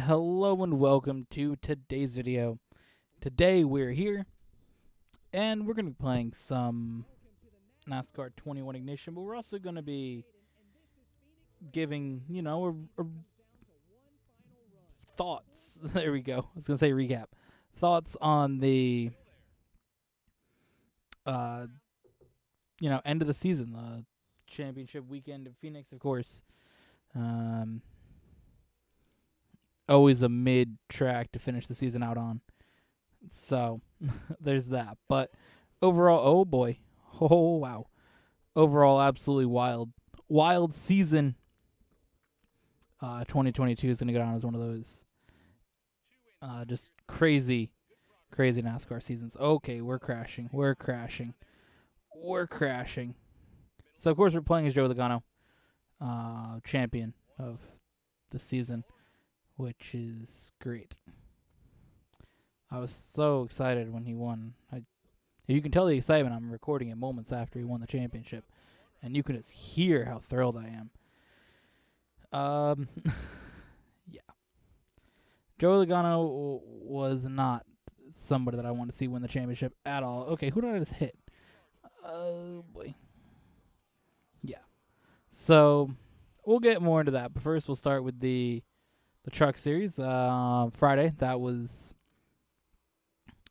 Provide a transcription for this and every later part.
Hello and welcome to today's video. Today we're here and we're going to be playing some NASCAR 21 Ignition, but we're also going to be giving, a thoughts. There we go. I was going to say recap. Thoughts on the, end of the season, the championship weekend in Phoenix, of course. Always a mid-track to finish the season out on. So, there's that. But overall, oh boy. Oh, wow. Overall, absolutely wild. Wild season. 2022 is going to go down as one of those just crazy NASCAR seasons. Okay, we're crashing. So, of course, we're playing as Joey Logano, champion of the season, which is great. I was so excited when he won. You can tell the excitement. I'm recording it moments after he won the championship, and you can just hear how thrilled I am. Yeah. Joey Logano was not somebody that I want to see win the championship at all. Okay, who did I just hit? Oh, boy. Yeah. So, we'll get more into that, but first we'll start with the Truck Series. Friday, that was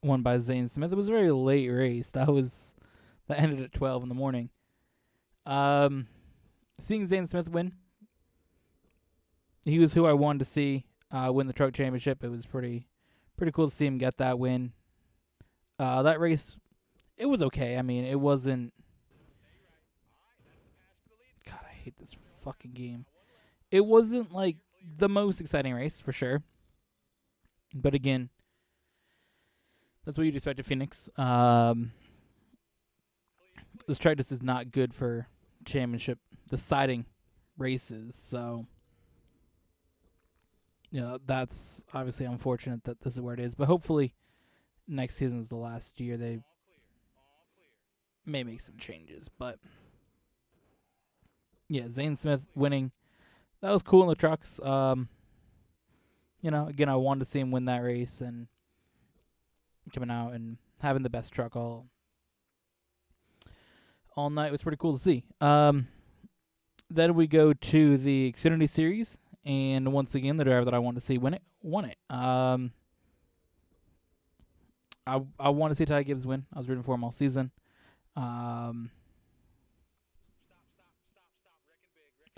won by Zane Smith. It was a very late race. That ended at 12 in the morning. Seeing Zane Smith win, he was who I wanted to see win the Truck Championship. It was pretty cool to see him get that win. That race, it was okay. I mean, it wasn't. God, I hate this fucking game. It wasn't like the most exciting race, for sure. But again, that's what you'd expect at Phoenix. This track just is not good for championship deciding races. So, that's obviously unfortunate that this is where it is. But hopefully next season is the last year. They may make some changes. But, yeah, Zane Smith winning. That was cool in the trucks. Again, I wanted to see him win that race and coming out and having the best truck all night was pretty cool to see. Then we go to the Xfinity Series, and once again, the driver that I wanted to see won it. I want to see Ty Gibbs win. I was rooting for him all season.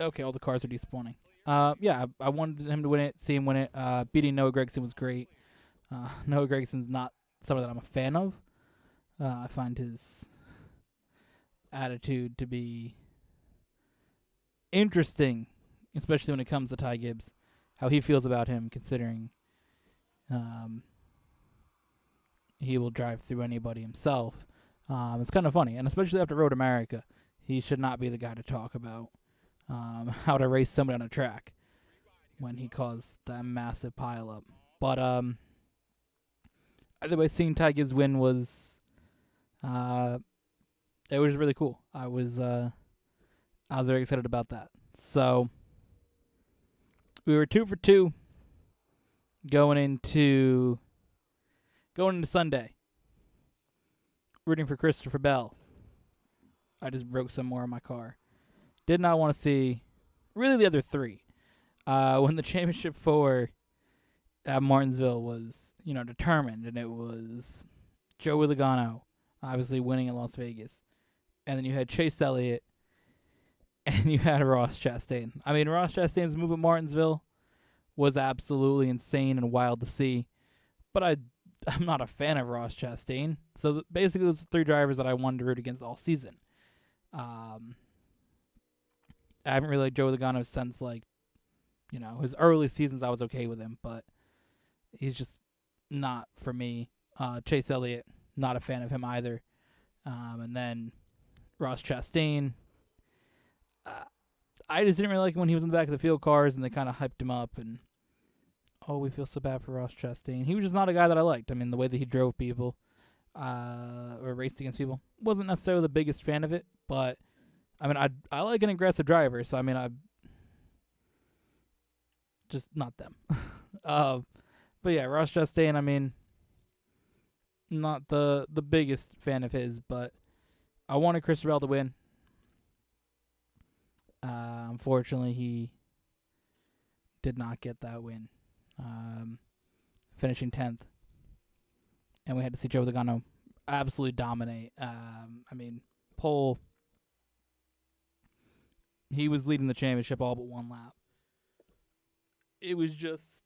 Okay, all the cars are despawning. Yeah, I wanted him to win it, see him win it. Beating Noah Gragson was great. Noah Gregson's not someone that I'm a fan of. I find his attitude to be interesting, especially when it comes to Ty Gibbs, how he feels about him, considering he will drive through anybody himself. It's kind of funny, and especially after Road America, he should not be the guy to talk about how to race somebody on a track when he caused that massive pileup. But either way, seeing Ty Gibbs win was it was really cool. I was very excited about that. So we were 2 for 2 going into Sunday. Rooting for Christopher Bell. I just broke some more in my car. Did not want to see really the other three. When the championship 4 at Martinsville was, determined, and it was Joey Logano obviously winning in Las Vegas. And then you had Chase Elliott and you had Ross Chastain. I mean, Ross Chastain's move at Martinsville was absolutely insane and wild to see. But I'm not a fan of Ross Chastain. So basically those 3 drivers that I wanted to root against all season. I haven't really liked Joey Logano since, his early seasons. I was okay with him, but he's just not for me. Chase Elliott, not a fan of him either. And then Ross Chastain, I just didn't really like him when he was in the back of the field cars and they kind of hyped him up. And, we feel so bad for Ross Chastain. He was just not a guy that I liked. I mean, the way that he drove people or raced against people, wasn't necessarily the biggest fan of it, but I mean, I like an aggressive driver, so I mean, I just not them. But yeah, Ross Chastain, I mean, not the biggest fan of his, but I wanted Christopher Bell to win. Unfortunately, he did not get that win, finishing 10th. And we had to see Joe Logano absolutely dominate. I mean, pole, he was leading the championship all but one lap. It was just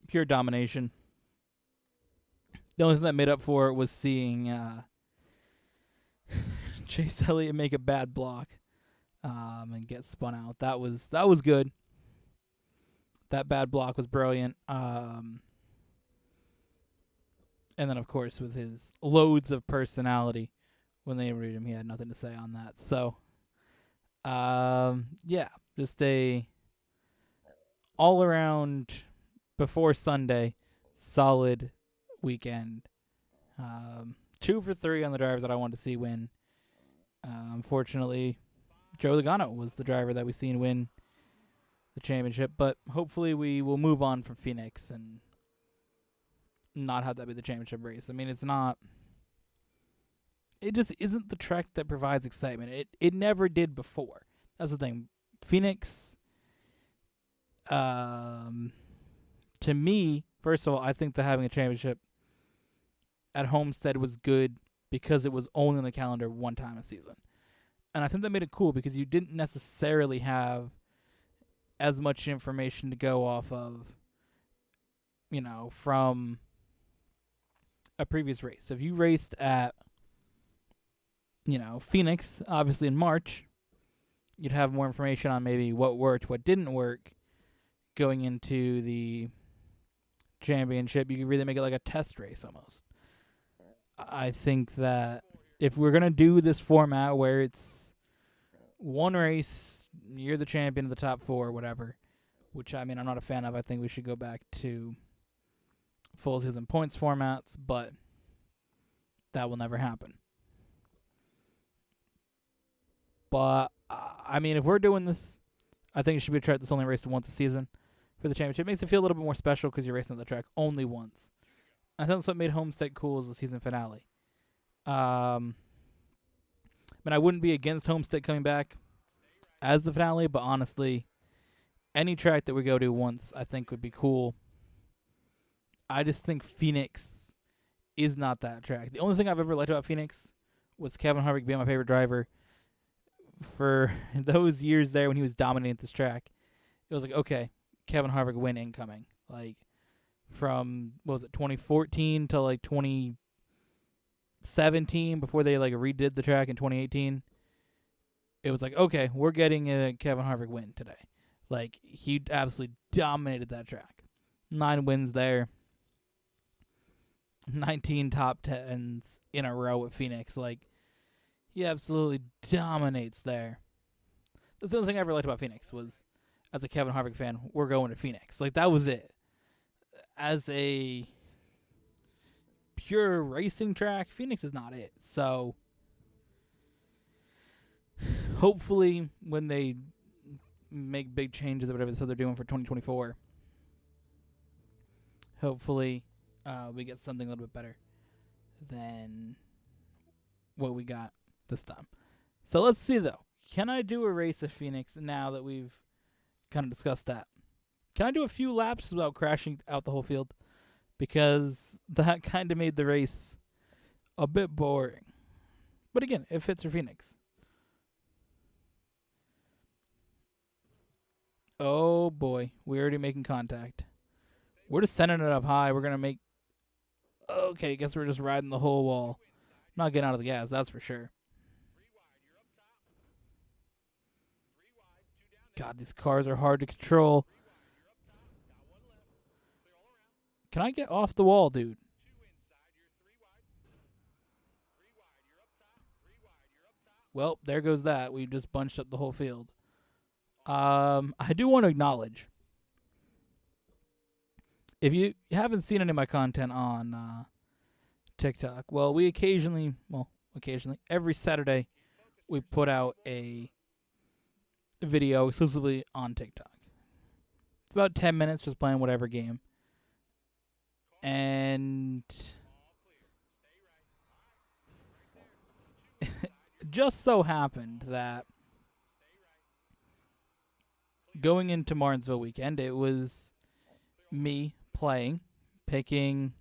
pure domination. The only thing that made up for it was seeing Chase Elliott make a bad block and get spun out. That was good. That bad block was brilliant. And then, of course, with his loads of personality, when they interviewed him, he had nothing to say on that. So, yeah, just a all-around, before Sunday, solid weekend. 2 for 3 on the drivers that I wanted to see win. Unfortunately, Joe Logano was the driver that we seen win the championship, but hopefully we will move on from Phoenix and not have that be the championship race. I mean, it just isn't the track that provides excitement. It never did before. That's the thing. Phoenix, to me, first of all, I think that having a championship at Homestead was good because it was only on the calendar one time a season. And I think that made it cool because you didn't necessarily have as much information to go off of, from a previous race. So if you raced at, Phoenix, obviously in March, you'd have more information on maybe what worked, what didn't work going into the championship. You could really make it like a test race almost. I think that if we're going to do this format where it's one race, you're the champion of the top 4, whatever, which, I mean, I'm not a fan of. I think we should go back to full season points formats, but that will never happen. But, I mean, if we're doing this, I think it should be a track that's only raced once a season for the championship. It makes it feel a little bit more special because you're racing the track only once. I think that's what made Homestead cool as the season finale. I mean, I wouldn't be against Homestead coming back as the finale, but honestly, any track that we go to once, I think would be cool. I just think Phoenix is not that track. The only thing I've ever liked about Phoenix was Kevin Harvick being my favorite driver. For those years there when he was dominating this track, it was like, okay, Kevin Harvick win incoming. Like, from, 2014 to, 2017, before they, redid the track in 2018, it was like, okay, we're getting a Kevin Harvick win today. Like, he absolutely dominated that track. 9 wins there. 19 top 10s in a row at Phoenix. Like, he absolutely dominates there. That's the only thing I ever liked about Phoenix was, as a Kevin Harvick fan, we're going to Phoenix. Like, that was it. As a pure racing track, Phoenix is not it. So, hopefully, when they make big changes or whatever they're doing for 2024, hopefully we get something a little bit better than what we got this time. So let's see, though. Can I do a race at Phoenix now that we've kind of discussed that? Can I do a few laps without crashing out the whole field? Because that kind of made the race a bit boring. But again, it fits for Phoenix. Oh boy, we're already making contact. We're just sending it up high. We're going to make... Okay, guess we're just riding the whole wall. Not getting out of the gas, that's for sure. God, these cars are hard to control. Can I get off the wall, dude? Well, there goes that. We just bunched up the whole field. I do want to acknowledge, if you haven't seen any of my content on TikTok, occasionally, every Saturday, we put out a video exclusively on TikTok. It's about 10 minutes just playing whatever game. And just so happened that going into Martinsville weekend, it was me playing, picking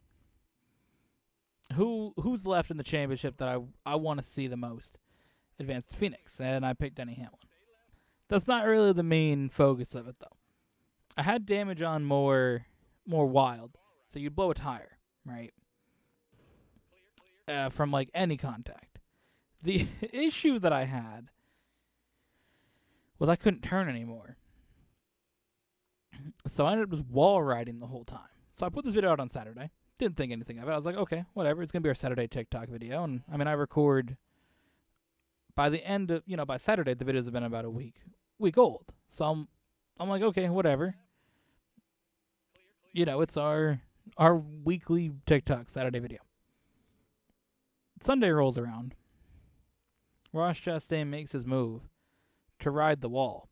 who's left in the championship that I want to see the most advance to Phoenix, and I picked Denny Hamlin. That's not really the main focus of it, though. I had damage on more wild, so you'd blow a tire, right? From like any contact. The issue that I had was I couldn't turn anymore. So I ended up just wall riding the whole time. So I put this video out on Saturday. Didn't think anything of it. I was like, okay, whatever. It's going to be our Saturday TikTok video. And I mean, I record by the end of, by Saturday, the videos have been about a week old. So I'm like, okay, whatever. It's our weekly TikTok Saturday video. Sunday rolls around. Ross Chastain makes his move to ride the wall.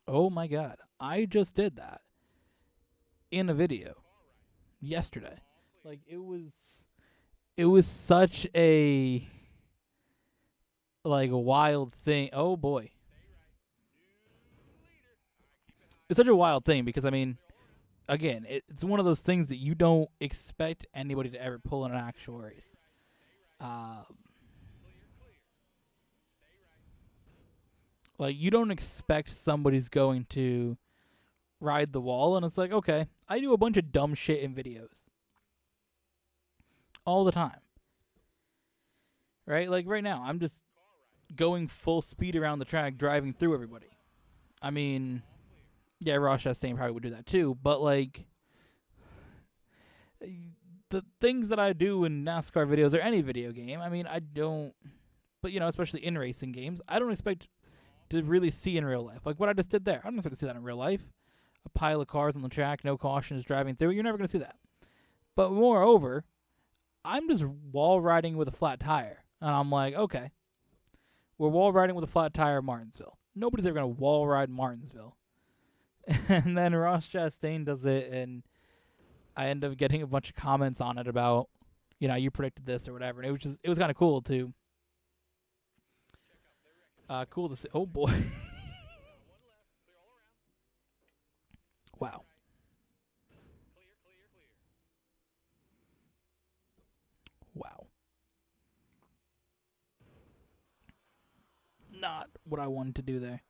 Oh my God. I just did that in a video yesterday. Like, it was such a wild thing. Oh boy. It's such a wild thing because, I mean, again, it's one of those things that you don't expect anybody to ever pull in an actual race. You don't expect somebody's going to ride the wall, and it's like, okay, I do a bunch of dumb shit in videos all the time. Right? Like, right now, I'm just going full speed around the track, driving through everybody. I mean, yeah, Ross Chastain probably would do that too, but, the things that I do in NASCAR videos or any video game, I mean, I don't, but, especially in racing games, I don't expect to really see in real life. Like what I just did there. I don't expect to see that in real life. A pile of cars on the track, no cautions driving through. You're never going to see that. But moreover, I'm just wall riding with a flat tire. And I'm like, okay, we're wall riding with a flat tire in Martinsville. Nobody's ever going to wall ride Martinsville. And then Ross Chastain does it, and I end up getting a bunch of comments on it about, you predicted this or whatever. And it was kind of cool too. Cool to see. Oh boy. Wow. Wow. Not what I wanted to do there.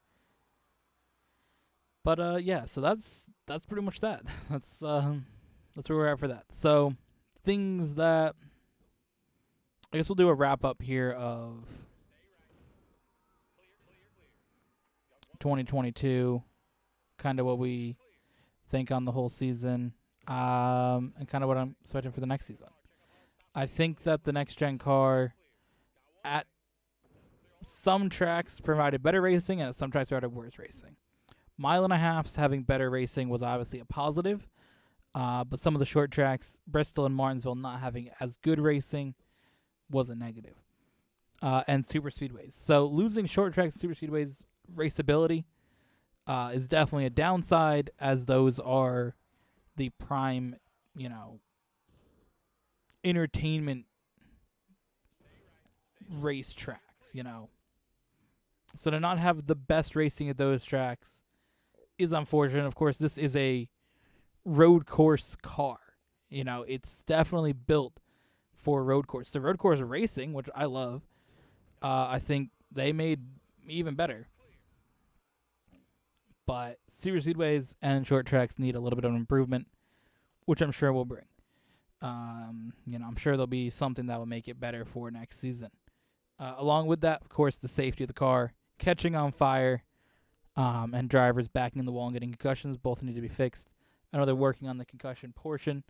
But yeah, so that's pretty much that. That's where we're at for that. So things that I guess we'll do a wrap up here of 2022, kind of what we think on the whole season, and kind of what I'm expecting for the next season. I think that the next gen car at some tracks provided better racing and at some tracks provided worse racing. 1.5 miles having better racing was obviously a positive, but some of the short tracks, Bristol and Martinsville, not having as good racing was a negative. And super speedways. So losing short tracks and super speedways raceability is definitely a downside, as those are the prime, entertainment race tracks, So to not have the best racing at those tracks is unfortunate. Of course, this is a road course car. It's definitely built for road course. The road course racing, which I love, I think they made even better. But super speedways and short tracks need a little bit of improvement, which I'm sure will bring. I'm sure there'll be something that will make it better for next season. Along with that, of course, the safety of the car, catching on fire, and drivers backing in the wall and getting concussions both need to be fixed. I know they're working on the concussion portion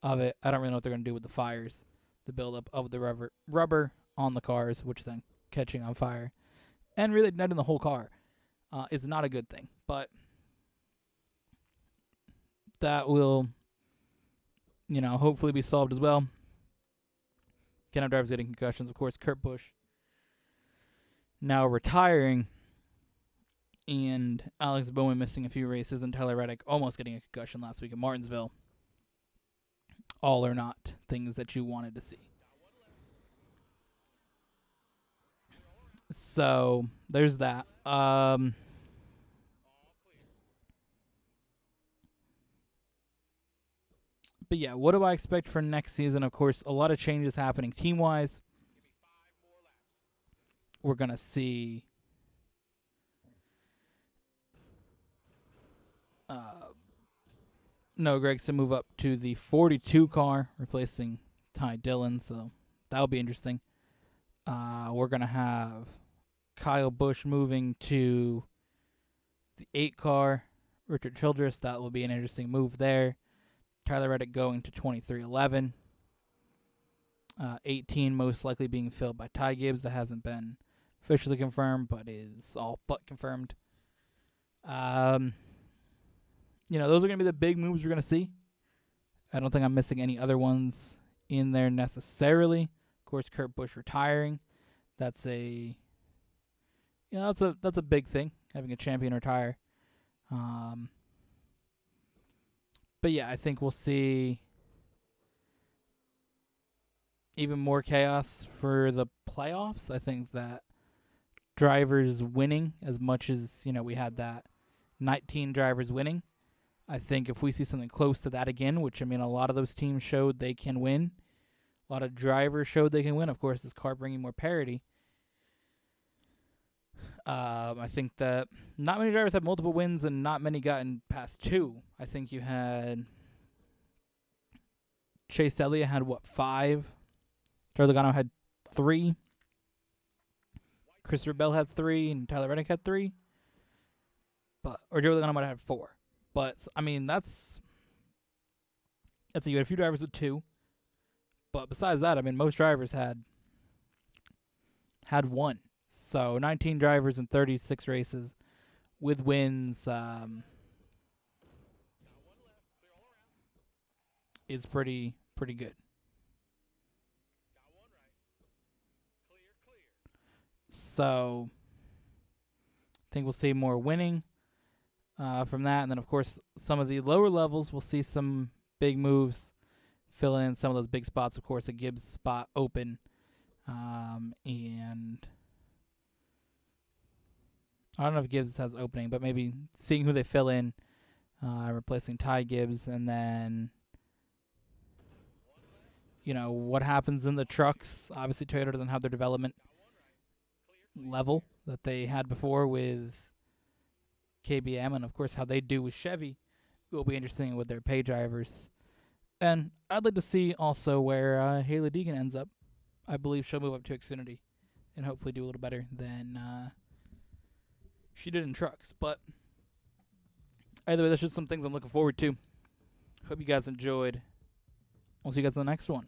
of it. I don't really know what they're going to do with the fires, the buildup of the rubber on the cars, which then catching on fire, and really igniting the whole car. Is not a good thing, but that will, hopefully be solved as well. Can't have drivers getting concussions. Of course, Kurt Busch now retiring and Alex Bowman missing a few races, and Tyler Reddick almost getting a concussion last week in Martinsville. All or not things that you wanted to see. So there's that. But yeah, what do I expect for next season? Of course, a lot of changes happening team wise. We're gonna see Noah Gragson move up to the 42 car, replacing Ty Dillon. So that'll be interesting. We're gonna have Kyle Busch moving to the 8 car. Richard Childress, that will be an interesting move there. Tyler Reddick going to 2311. 18 most likely being filled by Ty Gibbs. That hasn't been officially confirmed, but is all but confirmed. Those are going to be the big moves we're going to see. I don't think I'm missing any other ones in there necessarily. Of course, Kurt Busch retiring. That's a big thing, having a champion retire. But yeah, I think we'll see even more chaos for the playoffs. I think that drivers winning, as much as we had that 19 drivers winning, I think if we see something close to that again, which a lot of those teams showed they can win, a lot of drivers showed they can win. Of course, this car bringing more parity. I think that not many drivers have multiple wins and not many gotten past 2. I think you had Chase Elliott had 5? Joe Logano had 3. Christopher Bell had 3, and Tyler Reddick had 3. Or Joe Logano might have had 4. But that's you had a few drivers with 2. But besides that, most drivers had 1. So 19 drivers in 36 races with wins is pretty good. So I think we'll see more winning from that. And then, of course, some of the lower levels, we'll see some big moves fill in some of those big spots. Of course, a Gibbs spot open. And I don't know if Gibbs has opening, but maybe seeing who they fill in, replacing Ty Gibbs, and then what happens in the trucks. Obviously, Toyota doesn't have their development level that they had before with KBM, and of course how they do with Chevy will be interesting with their pay drivers. And I'd like to see also where Haley Deegan ends up. I believe she'll move up to Xfinity and hopefully do a little better than she did in trucks. But either way, that's just some things I'm looking forward to. Hope you guys enjoyed. I'll see you guys in the next one.